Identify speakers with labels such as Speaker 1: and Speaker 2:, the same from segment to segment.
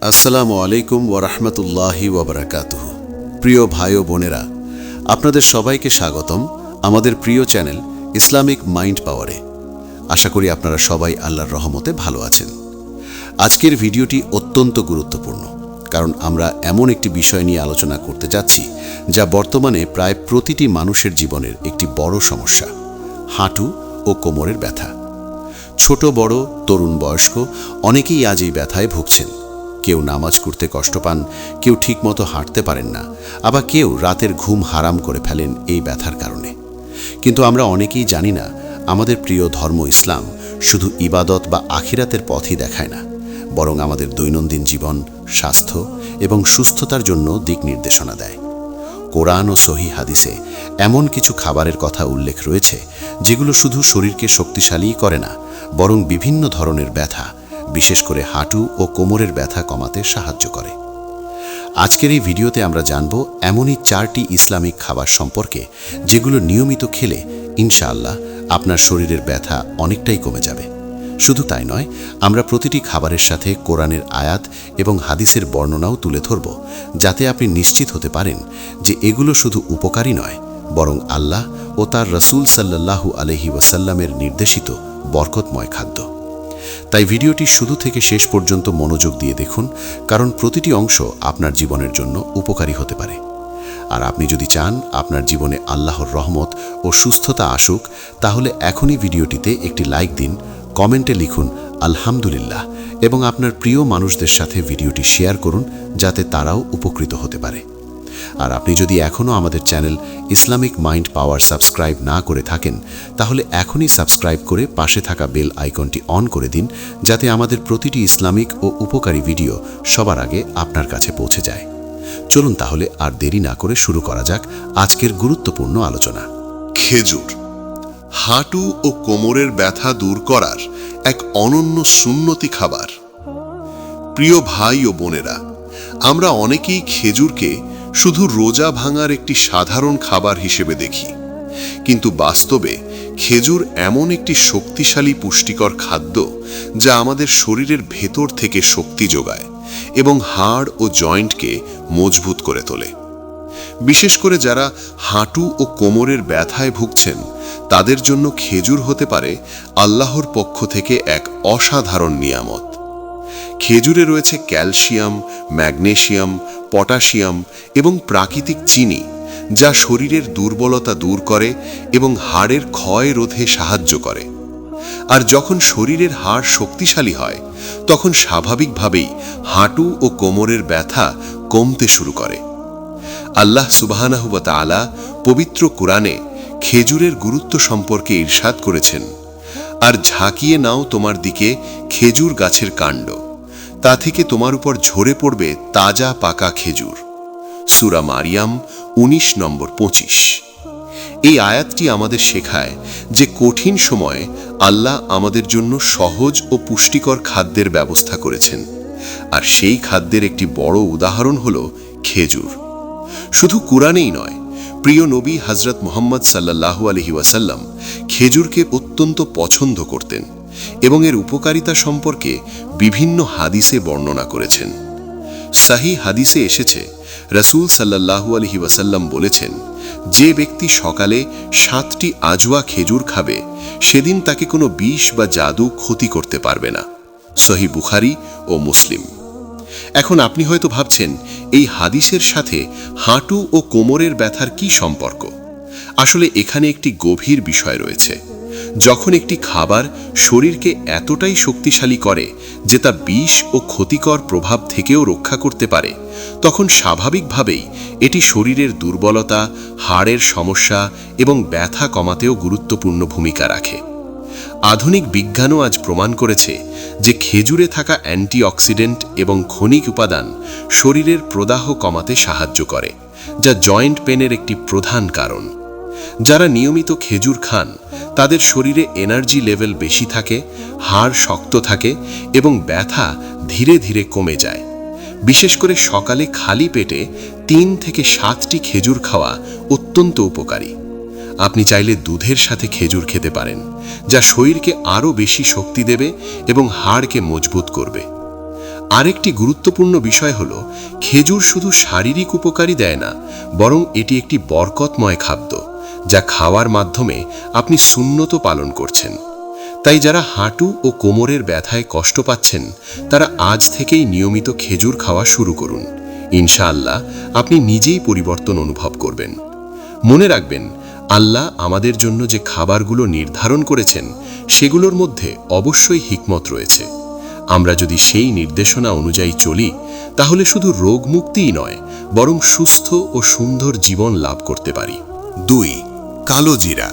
Speaker 1: আসসালামু আলাইকুম ওয়ারাহমাতুল্লাহি ওয়াবারাকাতুহু। প্রিয় ভাই ও বোনেরা, আপনাদের সবাইকে স্বাগতম আমাদের প্রিয় চ্যানেল ইসলামিক মাইন্ড পাওয়ারে। আশা করি আপনারা সবাই আল্লাহর রহমতে ভালো আছেন। আজকের ভিডিওটি অত্যন্ত গুরুত্বপূর্ণ, কারণ আমরা এমন একটি বিষয় নিয়ে আলোচনা করতে যাচ্ছি যা বর্তমানে প্রায় প্রতিটি মানুষের জীবনের একটি বড় সমস্যা: হাঁটু ও কোমরের ব্যথা। ছোট বড়, তরুণ বয়স্ক অনেকেই আজ এই ব্যথায় ভুগছেন। কেউ নামাজ করতে কষ্ট পান, কেউ ঠিকমতো হাঁটতে পারেন না, আবার কেউ রাতের ঘুম হারাম করে ফেলেন এই ব্যথার কারণে। কিন্তু আমরা অনেকেই জানি না, আমাদের প্রিয় ধর্ম ইসলাম শুধু ইবাদত বা আখিরাতের পথই দেখায় না, বরং আমাদের দৈনন্দিন জীবন, স্বাস্থ্য এবং সুস্থতার জন্য দিক নির্দেশনা দেয়। কোরআন ও সহিহ হাদিসে এমন কিছু খাবারের কথা উল্লেখ রয়েছে যেগুলো শুধু শরীরকে শক্তিশালীই করে না, বরং বিভিন্ন ধরনের ব্যথা, বিশেষ করে হাঁটু ও কোমরের ব্যথা কমাতে সাহায্য করে। আজকের এই ভিডিওতে আমরা জানব এমনই 4টি ইসলামিক খাবার সম্পর্কে যেগুলো নিয়মিত খেলে ইনশাআল্লাহ আপনার শরীরের ব্যথা অনেকটাই কমে যাবে। শুধু তাই নয়, আমরা প্রতিটি খাবারের সাথে কোরআনের আয়াত এবং হাদিসের বর্ণনাও তুলে ধরব, যাতে আপনি নিশ্চিত হতে পারেন যে এগুলো শুধু উপকারী নয়, বরং আল্লাহ ও তার রাসূল সাল্লাল্লাহু আলাইহি ওয়াসাল্লামের নির্দেশিত বরকতময় খাদ্য। তাই ভিডিওটি শুরু থেকে শেষ পর্যন্ত মনোযোগ দিয়ে দেখুন, কারণ প্রতিটি অংশ আপনার জীবনের জন্য উপকারী হতে পারে। আর আপনি যদি চান আপনার জীবনে আল্লাহর রহমত ও সুস্থতা আসুক, তাহলে এখনই ভিডিওটিতে একটি লাইক দিন, কমেন্টে লিখুন আলহামদুলিল্লাহ এবং আপনার প্রিয় মানুষদের সাথে ভিডিওটি শেয়ার করুন, যাতে তারাও উপকৃত হতে পারে। আর আপনি যদি এখনও আমাদের চ্যানেল ইসলামিক মাইন্ড পাওয়ার সাবস্ক্রাইব না করে থাকেন, তাহলে এখনই সাবস্ক্রাইব করে পাশে থাকা বেল আইকনটি অন করে দিন, যাতে আমাদের প্রতিটি ইসলামিক ও উপকারী ভিডিও সবার আগে আপনার কাছে পৌঁছে যায়। চলুন তাহলে আর দেরি না করে শুরু করা যাক আজকের গুরুত্বপূর্ণ আলোচনা।
Speaker 2: খেজুর হাঁটু ও কোমরের ব্যথা দূর করার এক অনন্য সুন্নতি খাবার। প্রিয় ভাই ও বোনেরা, আমরা অনেকেই খেজুরকে শুধু রোজা ভাঙার একটি সাধারণ খাবার হিসেবে দেখি, কিন্তু বাস্তবে খেজুর এমন একটি শক্তিশালী পুষ্টিকর খাদ্য যা আমাদের শরীরের ভেতর থেকে শক্তি যোগায় এবং হাড় ও জয়েন্টকে মজবুত করে তোলে। বিশেষ করে যারা হাঁটু ও কোমরের ব্যথায় ভুগছেন, তাদের জন্য খেজুর হতে পারে আল্লাহর পক্ষ থেকে এক অসাধারণ নিয়ামত। খেজুরে রয়েছে ক্যালসিয়াম, ম্যাগনেসিয়াম, পটাশিয়াম এবং প্রাকৃতিক চিনি, যা শরীরের দুর্বলতা দূর করে এবং হাড়ের ক্ষয় রোধে সাহায্য করে। আর যখন শরীরের হাড় শক্তিশালী হয়, তখন স্বাভাবিকভাবেই হাঁটু ও কোমরের ব্যথা কমতে শুরু করে। আল্লাহ সুবহানাহু ওয়া তাআলা পবিত্র কোরআনে খেজুরের গুরুত্ব সম্পর্কে ইরশাদ করেছেন, আর ঝাঁকিয়ে নাও তোমার দিকে খেজুর গাছের কাণ্ড, তা থেকে তোমার উপর ঝরে পড়বে তাজা পাকা খেজুর। সূরা মারিয়াম 19:25। এই আয়াতটি আমাদের শেখায় যে কঠিন সময়ে আল্লাহ আমাদের জন্য সহজ ও পুষ্টিকর খাদ্যের ব্যবস্থা করেছেন, আর সেই খাদ্যের একটি বড় উদাহরণ হল খেজুর। শুধু কুরআনেই নয়, প্রিয় নবী হযরত মুহাম্মদ সাল্লাল্লাহু আলাইহি ওয়াসাল্লাম খেজুরকে অত্যন্ত পছন্দ করতেন এবং এর উপকারিতা সম্পর্কে বিভিন্ন হাদিসে বর্ণনা করেছেন। সহিহ হাদিসে এসেছে, রাসূল সাল্লাল্লাহু আলাইহি ওয়াসাল্লাম বলেছেন, যে ব্যক্তি সকালে 7টি আজওয়া খেজুর খাবে, সেদিন তাকে কোনো বিষ বা জাদু ক্ষতি করতে পারবে না। সহিহ বুখারী ও মুসলিম। এখন আপনি হয়তো ভাবছেন, এই হাদিসের সাথে হাঁটু ও কোমরের ব্যথার কি সম্পর্ক? আসলে এখানে একটি গভীর বিষয় রয়েছে। যখন একটি খাবার শরীরকে এতটাই শক্তিশালী করে যে তা বিষ ও ক্ষতিকর প্রভাব থেকেও রক্ষা করতে পারে, তখন স্বাভাবিকভাবেই এটি শরীরের দুর্বলতা, হাড়ের সমস্যা এবং ব্যথা কমাতেও গুরুত্বপূর্ণ ভূমিকা রাখে। আধুনিক বিজ্ঞানও আজ প্রমাণ করেছে যে খেজুরে থাকা অ্যান্টিঅক্সিডেন্ট এবং খনিজ উপাদান শরীরের প্রদাহ কমাতে সাহায্য করে, যা জয়েন্ট পেনের একটি প্রধান কারণ। যারা নিয়মিত খেজুর খান, তাদের শরীরে এনার্জি লেভেল বেশি থাকে, হাড় শক্ত থাকে এবং ব্যথা ধীরে ধীরে কমে যায়। বিশেষ করে সকালে খালি পেটে 3 থেকে 7টি খেজুর খাওয়া অত্যন্ত উপকারী। আপনি চাইলে দুধের সাথে খেজুর খেতে পারেন, যা শরীরকে আরও বেশি শক্তি দেবে এবং হাড়কে মজবুত করবে। আরেকটি গুরুত্বপূর্ণ বিষয় হল খেজুর শুধু শারীরিক উপকারই দেয় না, বরং এটি একটি বরকতময় খাদ্য, যা খাওয়ার মাধ্যমে আপনি সুন্নত পালন করছেন। তাই যারা হাঁটু ও কোমরের ব্যথায় কষ্ট পাচ্ছেন, তারা আজ থেকেই নিয়মিত খেজুর খাওয়া শুরু করুন। ইনশাআল্লাহ আপনি নিজেই পরিবর্তন অনুভব করবেন। মনে রাখবেন, আল্লাহ আমাদের জন্য যে খাবারগুলো নির্ধারণ করেছেন, সেগুলোর মধ্যে অবশ্যই হিকমত রয়েছে। আমরা যদি সেই নির্দেশনা অনুযায়ী চলি, তাহলে শুধু রোগ মুক্তিই নয়, বরং সুস্থ ও সুন্দর জীবন লাভ করতে পারি।
Speaker 1: 2. কালো জিরা,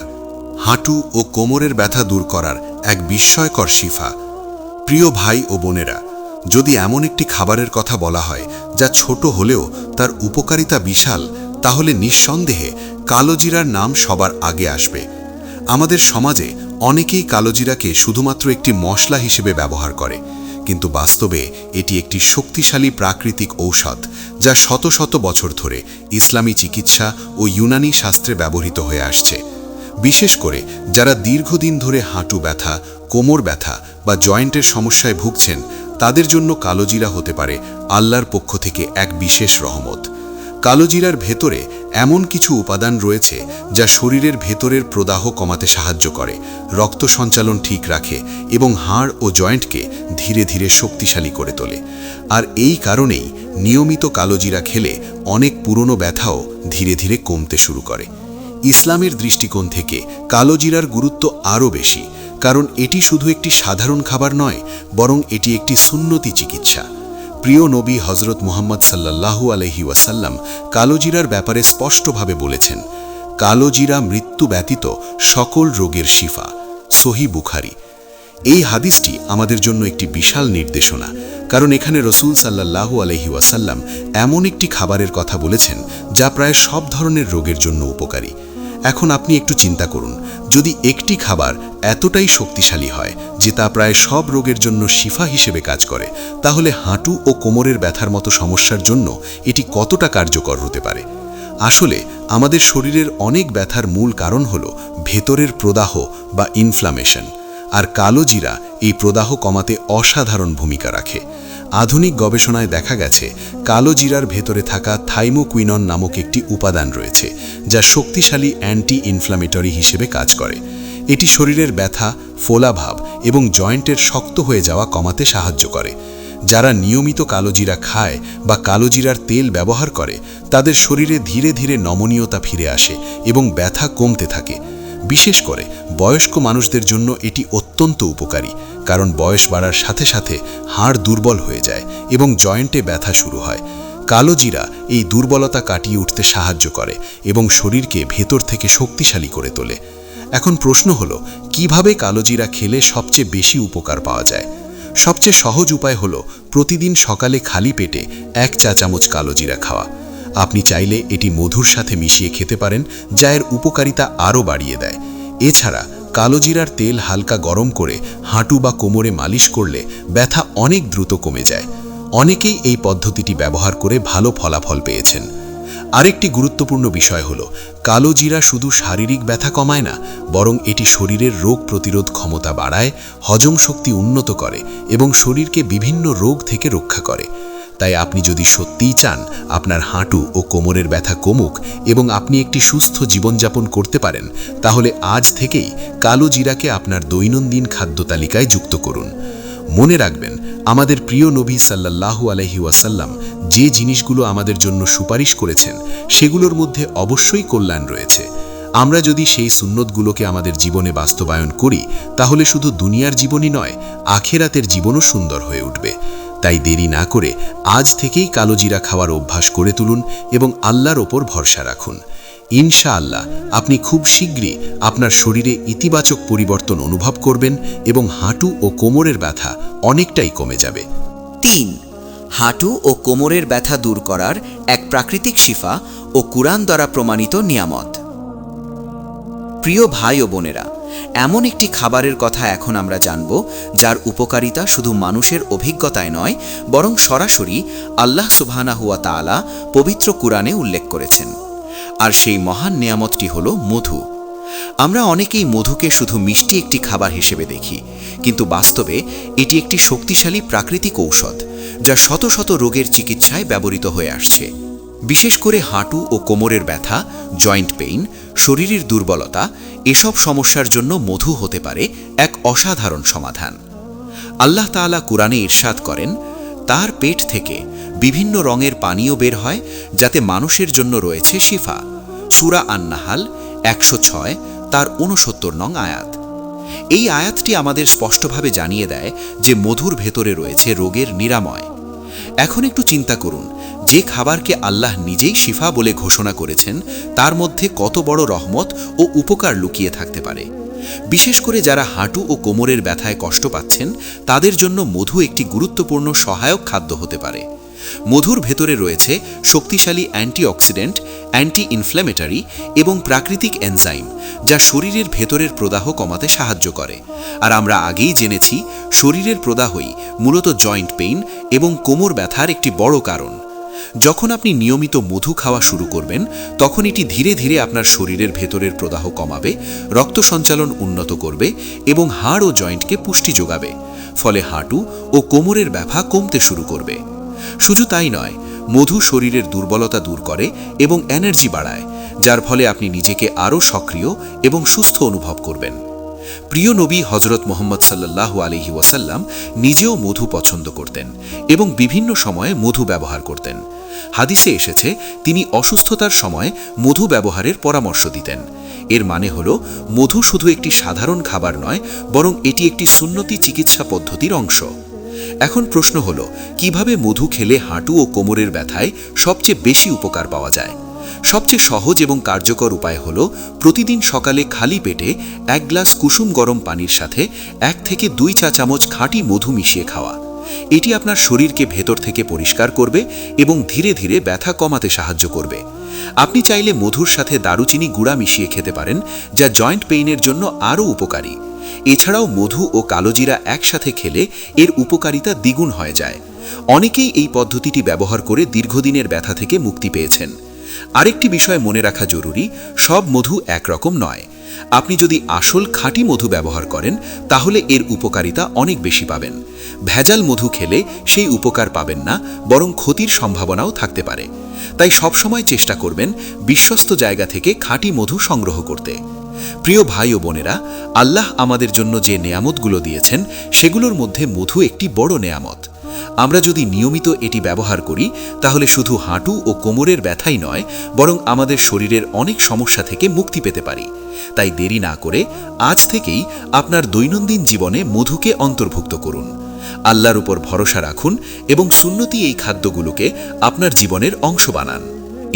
Speaker 1: হাঁটু ও কোমরের ব্যথা দূর করার এক বিস্ময়কর শিফা। প্রিয় ভাই ও বোনেরা, যদি এমন একটি খাবারের কথা বলা হয় যা ছোট হলেও তার উপকারিতা বিশাল, তাহলে নিঃসন্দেহে কালো জিরার নাম সবার আগে আসবে। আমাদের সমাজে অনেকেই কালোজিরাকে শুধুমাত্র একটি মশলা হিসেবে ব্যবহার করে, কিন্তু বাস্তবে এটি একটি শক্তিশালী প্রাকৃতিক ঔষধ, যা শত শত বছর ধরে ইসলামী চিকিৎসা ও ইউনানি শাস্ত্রে ব্যবহৃত হয়ে আসছে। বিশেষ করে যারা দীর্ঘদিন ধরে হাঁটু ব্যথা, কোমর ব্যথা বা জয়েন্টের সমস্যায় ভুগছেন, তাদের জন্য কালোজিরা হতে পারে আল্লাহর পক্ষ থেকে এক বিশেষ রহমত। কালোজিরার ভেতরে এমন কিছু উপাদান রয়েছে যা শরীরের ভেতরের প্রদাহ কমাতে সাহায্য করে, রক্ত সঞ্চালন ঠিক রাখে এবং হাড় ও জয়েন্টকে ধীরে ধীরে শক্তিশালী করে তোলে। আর এই কারণেই নিয়মিত কালোজিরা খেলে অনেক পুরনো ব্যথাও ধীরে ধীরে কমতে শুরু করে। ইসলামের দৃষ্টিকোণ থেকে কালোজিরার গুরুত্ব আরও বেশি, কারণ এটি শুধু একটি সাধারণ খাবার নয়, বরং এটি একটি সুন্নতি চিকিৎসা। প্রিয় নবী হজরত মুহাম্মদ সাল্লাল্লাহু আলাইহি ওয়াসাল্লাম কালোজিরার ব্যাপারে স্পষ্টভাবে বলেছেন, কালোজিরা মৃত্যু ব্যতীত সকল রোগের শিফা। সহিহ বুখারী। এই হাদিসটি আমাদের জন্য একটি বিশাল নির্দেশনা, কারণ এখানে রসুল সাল্লাল্লাহু আলাইহি ওয়াসাল্লাম এমন একটি খাবারের কথা বলেছেন যা প্রায় সব ধরনের রোগের জন্য উপকারী। এখন আপনি একটু চিন্তা করুন, যদি একটি খাবার এতটাই শক্তিশালী হয় যে তা প্রায় সব রোগের জন্য শিফা হিসেবে কাজ করে, তাহলে হাঁটু ও কোমরের ব্যথার মতো সমস্যার জন্য এটি কতটা কার্যকর হতে পারে। আসলে আমাদের শরীরের অনেক ব্যথার মূল কারণ হল ভেতরের প্রদাহ বা ইনফ্লামেশন, আর কালোজিরা এই প্রদাহ কমাতে অসাধারণ ভূমিকা রাখে। আধুনিক গবেষণায় দেখা গেছে, কালোজিরার ভেতরে থাকা থাইমোকুইনন নামক একটি উপাদান রয়েছে, যা শক্তিশালী অ্যান্টি ইনফ্লামেটরি হিসেবে কাজ করে। এটি শরীরের ব্যথা, ফোলাভাব এবং জয়েন্টের শক্ত হয়ে যাওয়া কমাতে সাহায্য করে। যারা নিয়মিত কালোজিরা খায় বা কালোজিরার তেল ব্যবহার করে, তাদের শরীরে ধীরে ধীরে নমনীয়তা ফিরে আসে এবং ব্যথা কমতে থাকে। বিশেষ করে বয়স্ক মানুষদের জন্য এটি অত্যন্ত উপকারী, কারণ বয়স বাড়ার সাথে সাথে হাড় দুর্বল হয়ে যায় এবং জয়েন্টে ব্যথা শুরু হয়। কালোজিরা এই দুর্বলতা কাটিয়ে উঠতে সাহায্য করে এবং শরীরকে ভেতর থেকে শক্তিশালী করে তোলে। এখন প্রশ্ন হলো, কিভাবে কালোজিরা খেলে সবচেয়ে বেশি উপকার পাওয়া যায়? সবচেয়ে সহজ উপায় হলো প্রতিদিন সকালে খালি পেটে 1 চা চামচ কালোজিরা খাওয়া। আপনি চাইলে এটি মধুর সাথে মিশিয়ে খেতে পারেন, যা এর উপকারিতা আরও বাড়িয়ে দেয়। এছাড়া কালোজিরার তেল হালকা গরম করে হাঁটু বা কোমরে মালিশ করলে ব্যথা অনেক দ্রুত কমে যায়। অনেকেই এই পদ্ধতিটি ব্যবহার করে ভালো ফলাফল পেয়েছেন। আরেকটি গুরুত্বপূর্ণ বিষয় হলো, কালোজিরা শুধু শারীরিক ব্যথা কমায় না, বরং এটি শরীরের রোগ প্রতিরোধ ক্ষমতা বাড়ায়, হজম শক্তি উন্নত করে এবং শরীরকে বিভিন্ন রোগ থেকে রক্ষা করে। তাই আপনি যদি সত্যিই চান আপনার হাঁটু ও কোমরের ব্যথা কমুক এবং আপনি একটি সুস্থ জীবনযাপন করতে পারেন, তাহলে আজ থেকেই কালোজিরাকে আপনার দৈনন্দিন খাদ্য তালিকায় যুক্ত করুন। মনে রাখবেন, আমাদের প্রিয় নবী সাল্লাল্লাহু আলাইহি ওয়াসাল্লাম যে জিনিসগুলো আমাদের জন্য সুপারিশ করেছেন, সেগুলোর মধ্যে অবশ্যই কল্যাণ রয়েছে। আমরা যদি সেই সুন্নতগুলোকে আমাদের জীবনে বাস্তবায়ন করি, তাহলে শুধু দুনিয়ার জীবনই নয়, আখিরাতের জীবনও সুন্দর হয়ে উঠবে। তাই দেরি না করে আজ থেকেই কালোজিরা খাওয়ার অভ্যাস করে তুলুন এবং আল্লাহর ওপর ভরসা রাখুন। ইনশাআল্লাহ আপনি খুব শীঘ্রই আপনার শরীরে ইতিবাচক পরিবর্তন অনুভব করবেন এবং হাঁটু ও কোমরের ব্যথা অনেকটাই কমে যাবে।
Speaker 3: 3. হাঁটু ও কোমরের ব্যথা দূর করার এক প্রাকৃতিক শিফা ও কুরআন দ্বারা প্রমাণিত নিয়ামত। প্রিয় ভাই ও বোনেরা, এমন একটি খাবারের কথা এখন আমরা জানব, যার উপকারিতা শুধু মানুষের অভিজ্ঞতায় নয়, বরং সরাসরি আল্লাহ সুবহানাহু ওয়া তাআলা পবিত্র কুরআনে উল্লেখ করেছেন। আর সেই মহান নিয়ামতটি হলো মধু। আমরা অনেকেই মধুকে শুধু মিষ্টি একটি খাবার হিসেবে দেখি, কিন্তু বাস্তবে এটি একটি শক্তিশালী প্রাকৃতিক ঔষধ যা শত শত রোগের চিকিৎসায় ব্যবহৃত হয়ে আসছে। বিশেষ করে হাঁটু ও কোমরের ব্যথা, জয়েন্ট পেইন, শরীরের দুর্বলতা, এসব সমস্যার জন্য মধু হতে পারে এক অসাধারণ সমাধান। আল্লাহ তাআলা কুরআনে ইরশাদ করেন, তার পেট থেকে বিভিন্ন রঙের পানীয় বের হয় যাতে মানুষের জন্য রয়েছে শিফা। সূরা আন-নাহাল 106 তার 69 নং আয়াত। এই আয়াতটি আমাদের স্পষ্টভাবে জানিয়ে দেয় যে মধুর ভেতরে রয়েছে রোগের নিরাময়। এখন একটু চিন্তা করুন, যে খাবারকে আল্লাহ নিজেই শিফা বলে ঘোষণা করেছেন তার মধ্যে কত বড় রহমত ও উপকার লুকিয়ে থাকতে পারে। বিশেষ করে যারা হাঁটু ও কোমরের ব্যথায় কষ্ট পাচ্ছেন তাদের জন্য মধু একটি গুরুত্বপূর্ণ সহায়ক খাদ্য হতে পারে। মধুর ভেতরে রয়েছে শক্তিশালী অ্যান্টিঅক্সিডেন্ট, অ্যান্টি ইনফ্ল্যামেটরি এবং প্রাকৃতিক এনজাইম যা শরীরের ভেতরের প্রদাহ কমাতে সাহায্য করে। আর আমরা আগেই জেনেছি শরীরের প্রদাহই মূলত জয়েন্ট পেইন এবং কোমর ব্যথার একটি বড় কারণ। যখন আপনি নিয়মিত মধু খাওয়া শুরু করবেন তখন এটি ধীরে ধীরে আপনার শরীরের ভেতরের প্রদাহ কমাবে, রক্ত সঞ্চালন উন্নত করবে এবং হাড় ও জয়েন্টকে পুষ্টি যোগাবে। ফলে হাঁটু ও কোমরের ব্যথা কমতে শুরু করবে। শুধু তাই নয়, মধু শরীরের দুর্বলতা দূর করে এবং এনার্জি বাড়ায়, যার ফলে আপনি নিজেকে আরও সক্রিয় এবং সুস্থ অনুভব করবেন। প্রিয় নবী হযরত মুহাম্মদ সাল্লাল্লাহু আলাইহি ওয়াসাল্লাম নিজেও মধু পছন্দ করতেন এবং বিভিন্ন সময়ে মধু ব্যবহার করতেন। হাদিসে এসেছে তিনি অসুস্থতার সময় মধু ব্যবহারের পরামর্শ দিতেন। এর মানে হলো মধু শুধু একটি সাধারণ খাবার নয়, বরং এটি একটি সুন্নতি চিকিৎসা পদ্ধতির অংশ। এখন প্রশ্ন হলো, কিভাবে মধু খেলে হাঁটু ও কোমরের ব্যথায় সবচেয়ে বেশি উপকার পাওয়া যায়? সবচেয়ে সহজ এবং কার্যকর উপায় হলো প্রতিদিন সকালে খালি পেটে 1 গ্লাস কুসুম গরম পানির সাথে 1 থেকে 2 চা চামচ খাঁটি মধু মিশিয়ে খাওয়া। এটি আপনার শরীরকে ভেতর থেকে পরিষ্কার করবে এবং ধীরে ধীরে ব্যথা কমাতে সাহায্য করবে। আপনি চাইলে মধুর সাথে দারুচিনি গুঁড়া মিশিয়ে খেতে পারেন, যা জয়েন্ট পেইনের জন্য আরও উপকারী। এছাড়াও মধু ও কালোজিরা একসাথে খেলে এর উপকারিতা দ্বিগুণ হয়ে যায়। অনেকেই এই পদ্ধতিটি ব্যবহার করে দীর্ঘদিনের ব্যথা থেকে মুক্তি পেয়েছেন। আরেকটি বিষয় মনে রাখা জরুরি, সব মধু একরকম নয়। আপনি যদি আসল খাঁটি মধু ব্যবহার করেন তাহলে এর উপকারিতা অনেক বেশি পাবেন। ভেজাল মধু খেলে সেই উপকার পাবেন না, বরং ক্ষতির সম্ভাবনাও থাকতে পারে। তাই সবসময় চেষ্টা করবেন বিশ্বস্ত জায়গা থেকে খাঁটি মধু সংগ্রহ করতে। প্রিয় ভাই ও বোনেরা, আল্লাহ আমাদের জন্য যে নেয়ামতগুলো দিয়েছেন সেগুলোর মধ্যে মধু একটি বড় নেয়ামত। আমরা যদি নিয়মিত এটি ব্যবহার করি তাহলে শুধু হাঁটু ও কোমরের ব্যথাই নয়, বরং আমাদের শরীরের অনেক সমস্যা থেকে মুক্তি পেতে পারি। তাই দেরি না করে আজ থেকেই আপনার দৈনন্দিন জীবনে মধুকে অন্তর্ভুক্ত করুন। আল্লাহর উপর ভরসা রাখুন এবং সুন্নতি এই খাদ্যগুলোকে আপনার জীবনের অংশ বানান।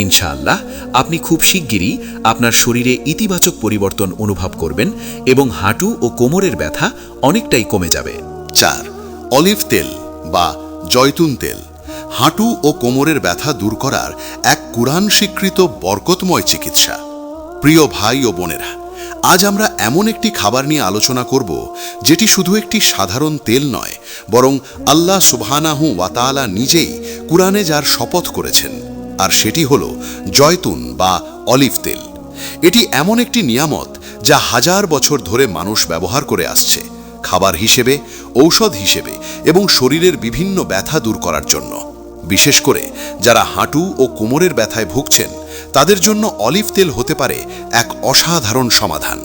Speaker 3: ইনশাআল্লাহ আপনি খুব শিগগিরই আপনার শরীরে ইতিবাচক পরিবর্তন অনুভব করবেন এবং হাঁটু ও কোমরের ব্যথা অনেকটাই কমে যাবে।
Speaker 2: 4. অলিভ তেল বা জয়তুন তেল হাঁটু ও কোমরের ব্যথা দূর করার এক কুরআন স্বীকৃত বরকতময় চিকিৎসা। প্রিয় ভাই ও বোনেরা, আজ আমরা এমন একটি খাবার নিয়ে আলোচনা করব যেটি শুধু একটি সাধারণ তেল নয়, বরং আল্লাহ সুবহানাহু ওয়া তাআলা নিজেই কুরআনে যার শপথ করেছেন, আর সেটি হলো জয়তুন বা অলিভ তেল। এটি এমন একটি নিয়ামত যা হাজার বছর ধরে মানুষ ব্যবহার করে আসছে, খাবার হিসেবে, ঔষধ হিসেবে এবং শরীরের বিভিন্ন ব্যথা দূর করার জন্য। বিশেষ করে যারা হাঁটু ও কোমরের ব্যথায় ভুগছেন তাদের জন্য অলিভ তেল হতে পারে এক অসাধারণ সমাধান।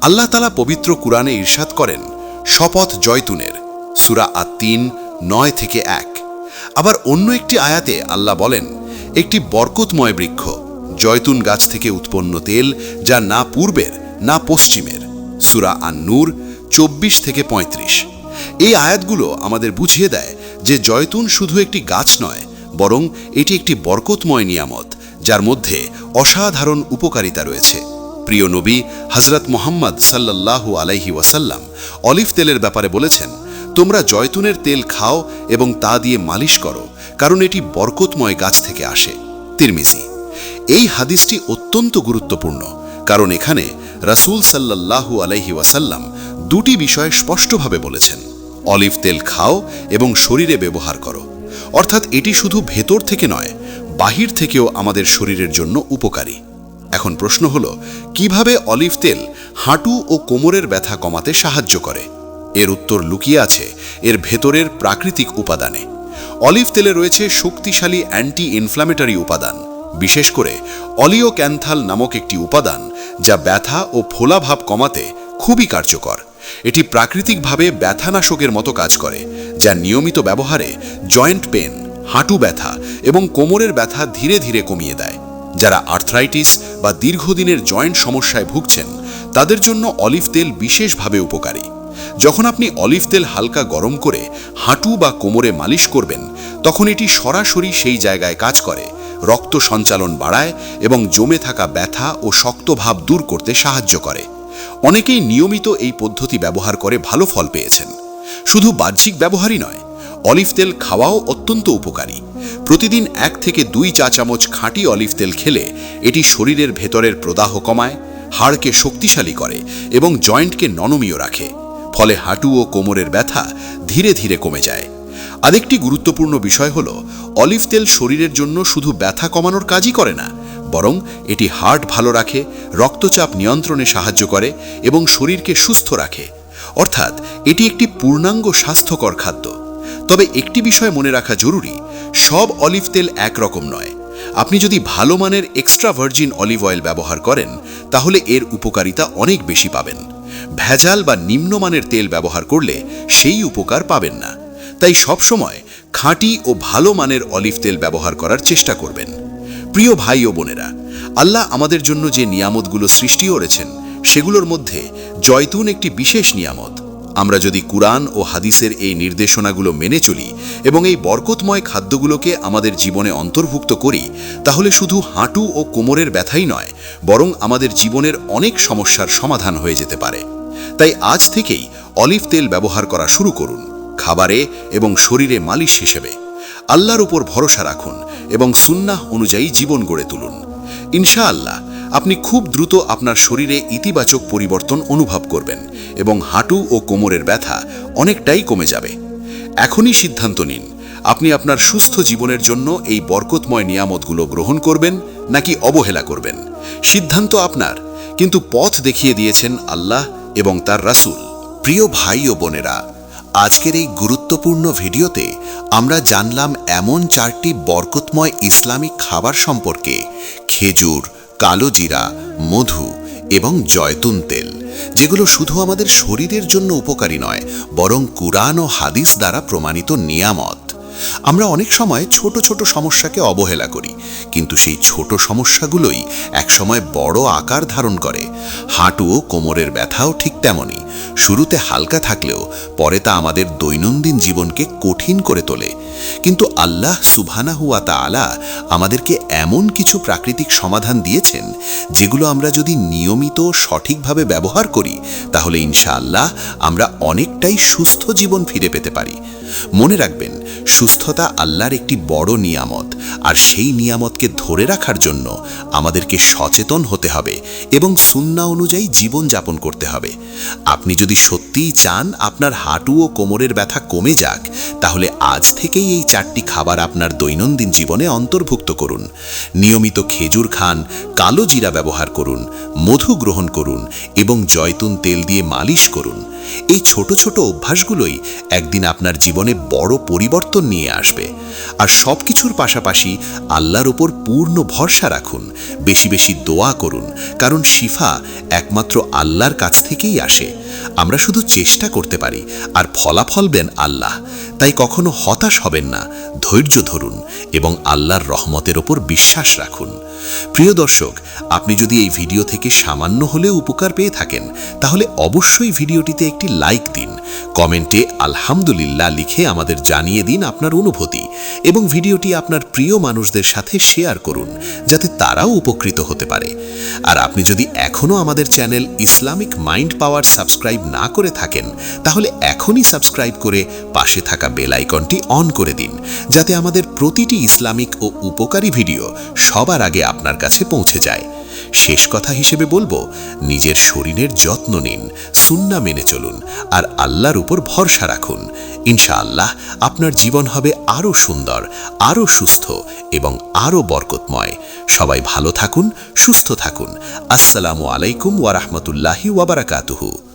Speaker 2: আল্লাহ তাআলা পবিত্র কুরআনে ইরশাদ করেন, শপথ জয়তুনের, সূরা আত-তিন 9 থেকে 1। আবার অন্য একটি আয়াতে আল্লাহ বলেন, একটি বরকতময় বৃক্ষ, জয়তুন গাছ থেকে উৎপন্ন তেল যা না পূর্বের না পশ্চিমের, সূরা আন-নূর 24 থেকে 35। এই আয়াতগুলো আমাদের বুঝিয়ে দেয় যে জয়তুন শুধু একটি গাছ নয়, বরং এটি একটি বরকতময় নিয়ামত যার মধ্যে অসাধারণ উপকারিতা রয়েছে। প্রিয় নবী হযরত মুহাম্মদ সাল্লাল্লাহু আলাইহি ওয়াসাল্লাম অলিভ তেলের ব্যাপারে বলেছেন, তোমরা জয়তুনের তেল খাও এবং তা দিয়ে মালিশ করো, কারণ এটি বরকতময় গাছ থেকে আসে। তিরমিজি। এই হাদিসটি অত্যন্ত গুরুত্বপূর্ণ, কারণ এখানে রাসূল সাল্লাল্লাহু আলাইহি ওয়াসাল্লাম দুটি বিষয় স্পষ্টভাবে বলেছেন, অলিভ তেল খাও এবং শরীরে ব্যবহার করো। অর্থাৎ এটি শুধু ভেতর থেকে নয়, বাহির থেকেও আমাদের শরীরের জন্য উপকারী।
Speaker 1: এখন প্রশ্ন হলো, কিভাবে অলিভ তেল হাঁটু ও কোমরের ব্যথা কমাতে সাহায্য করে? এর উত্তর লুকিয়ে আছে এর ভেতরের প্রাকৃতিক উপাদানে। অলিভ তেলে রয়েছে শক্তিশালী অ্যান্টি ইনফ্ল্যামেটরি উপাদান, বিশেষ করে অলিওক্যান্থাল নামক একটি উপাদান যা ব্যথা ও ফোলাভাব কমাতে খুবই কার্যকর। এটি প্রাকৃতিকভাবে ব্যথানাশকের মতো কাজ করে, যা নিয়মিত ব্যবহারে জয়েন্ট পেন, হাঁটু ব্যথা এবং কোমরের ব্যথা ধীরে ধীরে কমিয়ে দেয়। যারা আর্থ্রাইটিস বা দীর্ঘদিনের জয়েন্ট সমস্যায় ভুগছেন তাদের জন্য অলিভ তেল বিশেষভাবে উপকারী। যখন আপনি অলিভ তেল হালকা গরম করে হাঁটু বা কোমরে মালিশ করবেন, তখন এটি সরাসরি সেই জায়গায় কাজ করে, রক্ত সঞ্চালন বাড়ায় এবং জমে থাকা ব্যথা ও শক্ত ভাব দূর করতে সাহায্য করে। অনেকেই নিয়মিত এই পদ্ধতি ব্যবহার করে ভালো ফল পেয়েছেন। শুধু বাহ্যিক ব্যবহারই নয়, অলিভ তেল খাওয়াও অত্যন্ত উপকারী। প্রতিদিন 1 থেকে 2 চা চামচ খাঁটি অলিভ তেল খেলে এটি শরীরের ভেতরের প্রদাহ কমায়, হাড়কে শক্তিশালী করে এবং জয়েন্টকে নমনীয় রাখে। ফলে হাঁটু ও কোমরের ব্যথা ধীরে ধীরে কমে যায়। আরেকটি গুরুত্বপূর্ণ বিষয় হলো, অলিভ তেল শরীরের জন্য শুধু ব্যথা কমানোর কাজই করে না, বরং এটি হার্ট ভালো রাখে, রক্তচাপ নিয়ন্ত্রণে সাহায্য করে এবং শরীরকে সুস্থ রাখে। অর্থাৎ এটি একটি পূর্ণাঙ্গ স্বাস্থ্যকর খাদ্য। তবে একটি বিষয় মনে রাখা জরুরি, সব অলিভ তেল একরকম নয়। আপনি যদি ভালো মানের এক্সট্রা ভার্জিন অলিভ অয়েল ব্যবহার করেন, তাহলে এর উপকারিতা অনেক বেশি পাবেন। ভেজাল বা নিম্নমানের তেল ব্যবহার করলে সেই উপকার পাবেন না। তাই সবসময় খাঁটি ও ভালো মানের অলিভ তেল ব্যবহার করার চেষ্টা করবেন। প্রিয় ভাই ও বোনেরা, আল্লাহ আমাদের জন্য যে নিয়ামতগুলো সৃষ্টি করেছেন, সেগুলোর মধ্যে জয়তুন একটি বিশেষ নিয়ামত। আমরা যদি কুরআন ও হাদিসের এই নির্দেশনাগুলো মেনে চলি এবং এই বরকতময় খাদ্যগুলোকে আমাদের জীবনে অন্তর্ভুক্ত করি, তাহলে শুধু হাঁটু ও কোমরের ব্যথাই নয়, বরং আমাদের জীবনের অনেক সমস্যার সমাধান হয়ে যেতে পারে। তাই আজ থেকেই অলিভ তেল ব্যবহার করা শুরু করুন, খাবারে এবং শরীরে মালিশ হিসেবে। আল্লাহর উপর ভরসা রাখুন এবং সুন্নাহ অনুযায়ী জীবন গড়ে তুলুন। ইনশাআল্লাহ আপনি খুব দ্রুত আপনার শরীরে ইতিবাচক পরিবর্তন অনুভব করবেন এবং হাঁটু ও কোমরের ব্যথা অনেকটাই কমে যাবে। এখনই সিদ্ধান্ত নিন, আপনি আপনার সুস্থ জীবনের জন্য এই বরকতময় নিয়ামতগুলো গ্রহণ করবেন নাকি অবহেলা করবেন। সিদ্ধান্ত আপনার, কিন্তু পথ দেখিয়ে দিয়েছেন আল্লাহ এবং তার রাসূল। প্রিয় ভাই ও বোনেরা, আজকের এই গুরুত্বপূর্ণ ভিডিওতে আমরা জানলাম এমন 4টি বরকতময় ইসলামিক খাবার সম্পর্কে: খেজুর, কালো জিরা, মধু এবং জয়তুন তেল, যেগুলো শুধু আমাদের শরীরের জন্য উপকারী নয়, বরং কুরআন ও হাদিস দ্বারা প্রমাণিত নিয়ামত। আমরা অনেক সময় ছোট ছোট সমস্যাকে অবহেলা করি, কিন্তু সেই ছোট সমস্যাগুলোই একসময় বড় আকার ধারণ করে। হাঁটু ও কোমরের ব্যথাও ঠিক তেমনই। শুরুতে হালকা থাকলেও পরে তা আমাদের দৈনন্দিন জীবনকে কঠিন করে তোলে। কিন্তু আল্লাহ সুবহানাহু ওয়া তাআলা আমাদেরকে এমন কিছু প্রাকৃতিক সমাধান দিয়েছেন, যেগুলো আমরা যদি নিয়মিত সঠিকভাবে ব্যবহার করি, তাহলে ইনশাআল্লাহ আমরা অনেকটাই সুস্থ জীবন ফিরে পেতে পারি। মনে রাখবেন, সুস্থতা আল্লাহর একটি বড় নিয়ামত, আর সেই নিয়ামতকে ধরে রাখার জন্য আমাদেরকে সচেতন হতে হবে এবং সুন্নাহ অনুযায়ী জীবন যাপন করতে হবে। আপনি যদি সত্যিই চান আপনার হাঁটু ও কোমরের ব্যথা কমে যাক, তাহলে আজ থেকেই এই 4টি খাবার আপনার দৈনন্দিন জীবনে অন্তর্ভুক্ত করুন। নিয়মিত খেজুর খান, কালো জিরা ব্যবহার করুন, মধু গ্রহণ করুন এবং জয়তুন তেল দিয়ে মালিশ করুন। এই ছোট ছোট অভ্যাসগুলোই একদিন আপনার জীবনে বড় পরিবর্তন নিয়ে আসবে। আর সবকিছুর পাশাপাশি আল্লাহর উপর পূর্ণ ভরসা রাখুন, বেশি বেশি দোয়া করুন, কারণ শিফা একমাত্র আল্লাহর কাছ থেকেই আসে। আমরা শুধু চেষ্টা করতে পারি, আর ফলাফল দেন আল্লাহ। তাই কখনো হতাশ হবেন না, ধৈর্য ধরুন এবং আল্লাহর রহমতের ওপর বিশ্বাস রাখুন। প্রিয় দর্শক, আপনি যদি এই ভিডিও থেকে সামান্য হলেও উপকার পেয়ে থাকেন, তাহলে অবশ্যই ভিডিওটিতে একটি লাইক দিন, কমেন্টে আলহামদুলিল্লাহ লিখে আমাদের জানিয়ে দিন আপনার অনুভূতি, এবং ভিডিওটি আপনার প্রিয় মানুষদের সাথে শেয়ার করুন, যাতে তারাও উপকৃত হতে পারে। আর আপনি যদি এখনও আমাদের চ্যানেল ইসলামিক মাইন্ড পাওয়ার সাবস্ক্রাইব না করে থাকেন, তাহলে এখনই সাবস্ক্রাইব করে পাশে থাকা বেল আইকনটি অন করে দিন, যাতে আমাদের প্রতিটি ইসলামিক ও উপকারী ভিডিও সবার আগে আপনার কাছে পৌঁছে যায়।
Speaker 2: শেষ কথা হিসেবে বলবো, নিজের শরীরের যত্ন নিন, সুন্নাহ মেনে চলুন আর আল্লাহর উপর ভরসা রাখুন। ইনশাআল্লাহ আপনার জীবন হবে আরও সুন্দর, আরও সুস্থ এবং আরও বরকতময়। সবাই ভালো থাকুন, সুস্থ থাকুন। আসসালামু আলাইকুম ওয়া রাহমাতুল্লাহি ওয়া বারাকাতুহু।